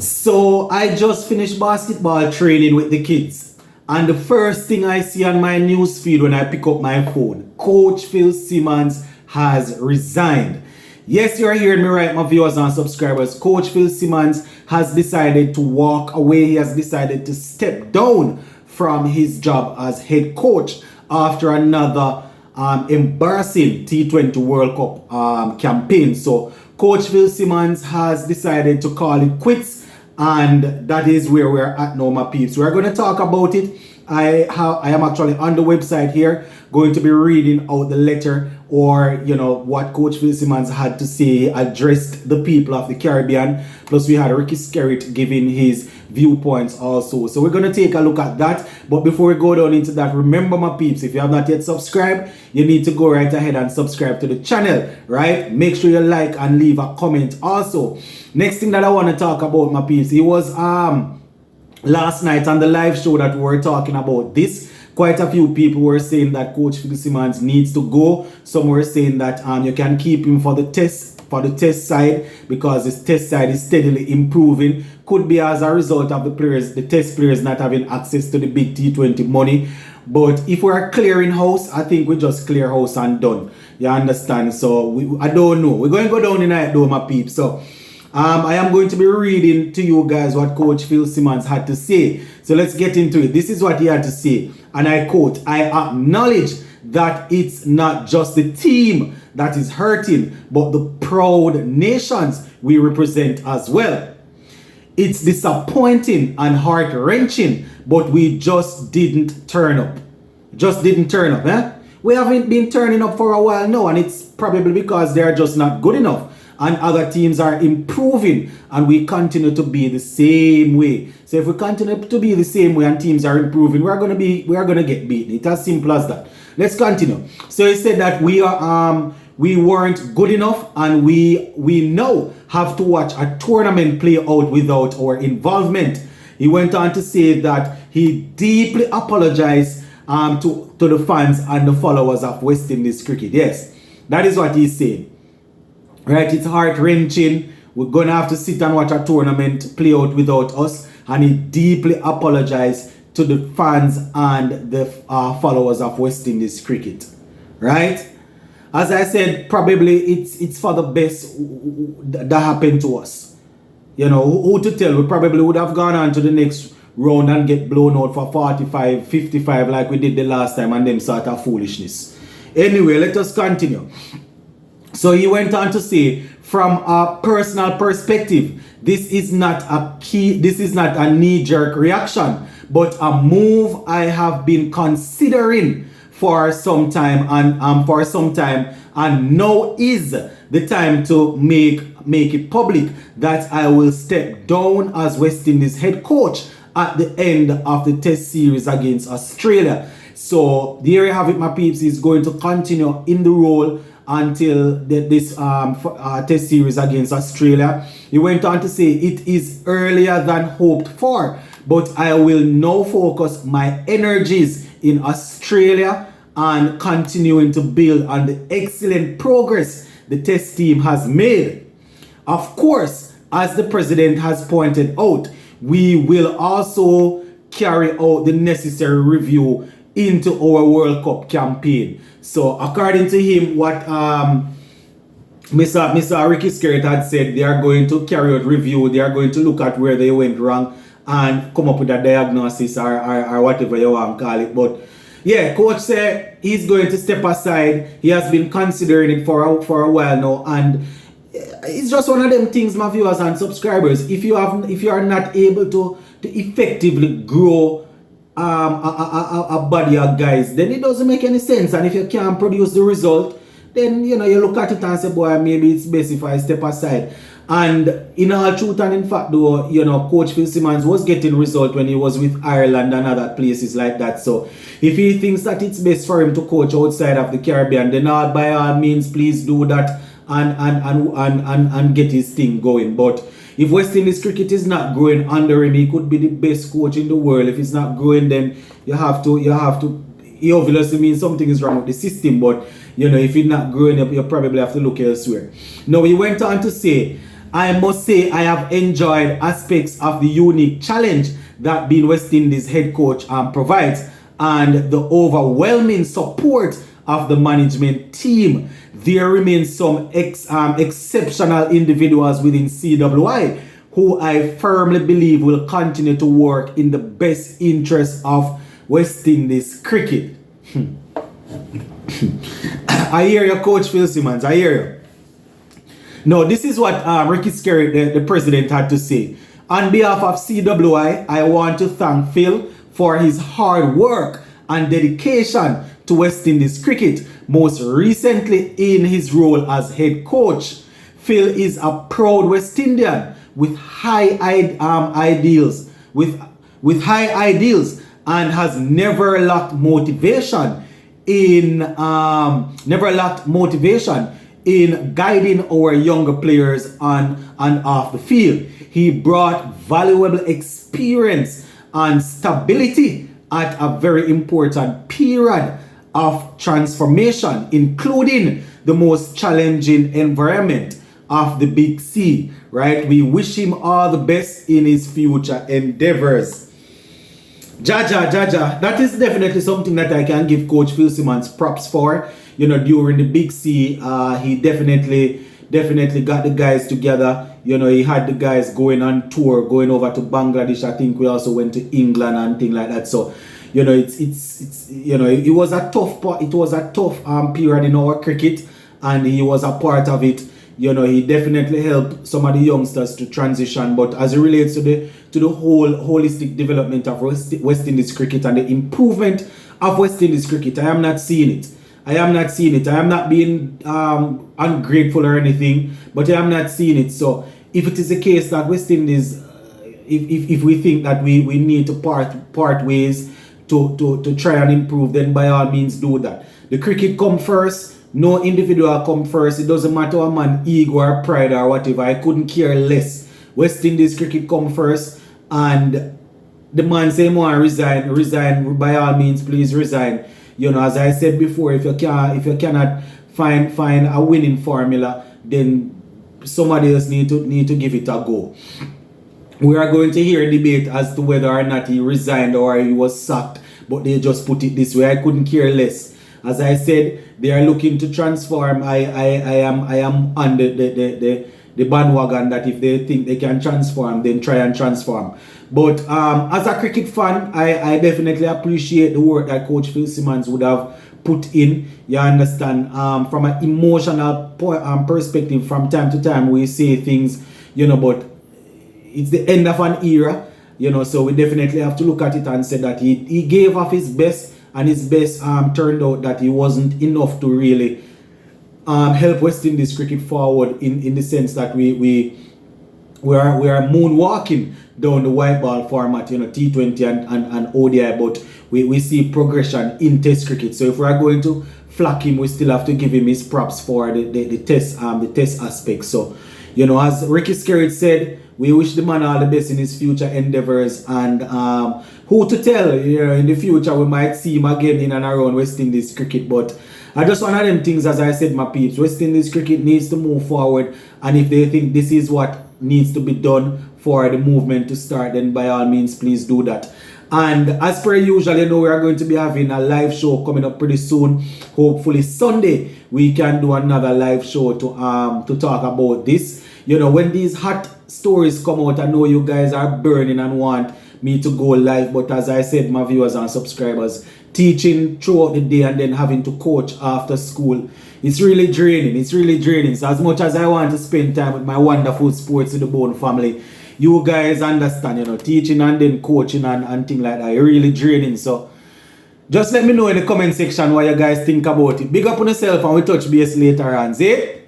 So I just finished basketball training with the kids. And the first thing I see on my news feed when I pick up my phone, Coach Phil Simmons has resigned. Yes, you're hearing me right, my viewers and subscribers. Coach Phil Simmons has decided to walk away. He has decided to step down from his job as head coach after another embarrassing T20 World Cup campaign. So Coach Phil Simmons has decided to call it quits, and that is where we're at now, my peeps. We're going to talk about it. I am actually on the website here, going to be reading out the letter, or what Coach Phil Simmons had to say, addressed the people of the Caribbean. Plus we had Ricky Skerritt giving his viewpoints also. So we're going to take a look at that. But before we go down into that, remember, my peeps, if you have not yet subscribed, you need to go right ahead and subscribe to the channel, right? Make sure you like and leave a comment also. Next thing that I want to talk about, my peeps, it was last night on the live show that we were talking about this. Quite a few people were saying that Coach Phil Simmons needs to go. Some were saying that you can keep him for the test side, because his test side is steadily improving. Could be as a result of the test players not having access to the big T20 money. But if we're clearing house, I think we just clear house and done. You understand? So I don't know. We're going to go down in it though, my peeps. So I am going to be reading to you guys what Coach Phil Simmons had to say. So let's get into it. This is what he had to say. And I quote, "I acknowledge that it's not just the team that is hurting, but the proud nations we represent as well. It's disappointing and heart-wrenching, but we just didn't turn up." Just didn't turn up, eh? We haven't been turning up for a while now, and it's probably because they're just not good enough. And other teams are improving, and we continue to be the same way. So if we continue to be the same way and teams are improving, we are gonna get beaten. It's as simple as that. Let's continue. So he said that we weren't good enough, and we now have to watch a tournament play out without our involvement. He went on to say that he deeply apologized to the fans and the followers of West Indies cricket. Yes, that is what he's saying. Right, it's heart-wrenching. We're going to have to sit and watch a tournament play out without us. And he deeply apologized to the fans and the followers of West Indies cricket. Right? As I said, probably it's for the best that happened to us. Who to tell? We probably would have gone on to the next round and get blown out for 45, 55 like we did the last time, and them sort of foolishness. Anyway, let us continue. So he went on to say, from a personal perspective, this is not a knee-jerk reaction, but a move I have been considering for some time, and now is the time to make it public that I will step down as West Indies head coach at the end of the test series against Australia. So there you have it, my peeps. He's going to continue in the role until this test series against Australia. He went on to say, it is earlier than hoped for, but I will now focus my energies in Australia and continuing to build on the excellent progress the test team has made. Of course, as the president has pointed out, we will also carry out the necessary review into our World Cup campaign. So according to him, what Mr. Ricky Skerritt had said, they are going to carry out review, they are going to look at where they went wrong and come up with a diagnosis or whatever you want to call it. But yeah, coach said he's going to step aside. He has been considering it for a while now, and it's just one of them things, my viewers and subscribers. If you are not able to effectively grow a body of guys, then it doesn't make any sense. And if you can't produce the result, then you look at it and say, boy, maybe it's best if I step aside. And in all truth and in fact though, Coach Phil Simmons was getting result when he was with Ireland and other places like that. So if he thinks that it's best for him to coach outside of the Caribbean, then by all means please do that and get his thing going. But if West Indies cricket is not growing under him, he could be the best coach in the world. If it's not growing, then you have to it obviously means something is wrong with the system. But if it's not growing up, you probably have to look elsewhere. Now he went on to say, I must say I have enjoyed aspects of the unique challenge that being West Indies head coach provides, and the overwhelming support of the management team. There remains some exceptional individuals within CWI who I firmly believe will continue to work in the best interest of West Indies cricket. I hear you, Coach Phil Simmons. I hear you. No, this is what Ricky Skerritt, the president, had to say. On behalf of CWI, I want to thank Phil for his hard work and dedication to West Indies cricket, most recently in his role as head coach. Phil is a proud West Indian with high ideals, and has never lacked motivation in guiding our younger players on and off the field. He brought valuable experience and stability at a very important period of transformation, including the most challenging environment of the Big C, right? We wish him all the best in his future endeavors. Jaja, that is definitely something that I can give Coach Phil Simmons props for. During the Big C, he definitely got the guys together. He had the guys going on tour, going over to Bangladesh. I think we also went to England and things like that. So, it was a tough period in our cricket, and he was a part of it. He definitely helped some of the youngsters to transition. But as it relates to the whole holistic development of West Indies cricket and the improvement of West Indies cricket, I am not seeing it. I am not being ungrateful or anything, but I am not seeing it. So if it is the case that West Indies, if we think that we need to part ways to try and improve, then by all means do that. The cricket come first. No individual come first. It doesn't matter a man ego or pride or whatever. I couldn't care less. West Indies cricket come first, and the man say more resign. By all means, please resign. As I said before, if you cannot find a winning formula, then somebody else need to give it a go. We are going to hear a debate as to whether or not he resigned or he was sacked, but they just put it this way. I couldn't care less. As I said, they are looking to transform. I am on the bandwagon that if they think they can transform, then try and transform. But as a cricket fan, I definitely appreciate the work that Coach Phil Simmons would have put in. You understand? From an emotional perspective, from time to time we say things, but it's the end of an era, so we definitely have to look at it and say that he gave off his best. And his best turned out that he wasn't enough to really help West Indies cricket forward in the sense that we are moonwalking down the white ball format, T20 and ODI, but we see progression in Test cricket. So if we are going to flack him, we still have to give him his props for the test aspect. So, as Ricky Skerritt said, we wish the man all the best in his future endeavors, and who to tell, in the future we might see him again in and around West Indies cricket. But I just one of them things, as I said, my peeps, West Indies cricket needs to move forward, and if they think this is what needs to be done for the movement to start, then by all means please do that. And as per usual, we are going to be having a live show coming up pretty soon. Hopefully Sunday we can do another live show to talk about this. When these hot stories come out, I know you guys are burning and want me to go live, but as I said, my viewers and subscribers, teaching throughout the day and then having to coach after school, it's really draining. So as much as I want to spend time with my wonderful Sports to the Bone family, you guys understand, teaching and then coaching and things like that, really draining. So just let me know in the comment section what you guys think about it. Big up on yourself, and we'll touch base later on. See?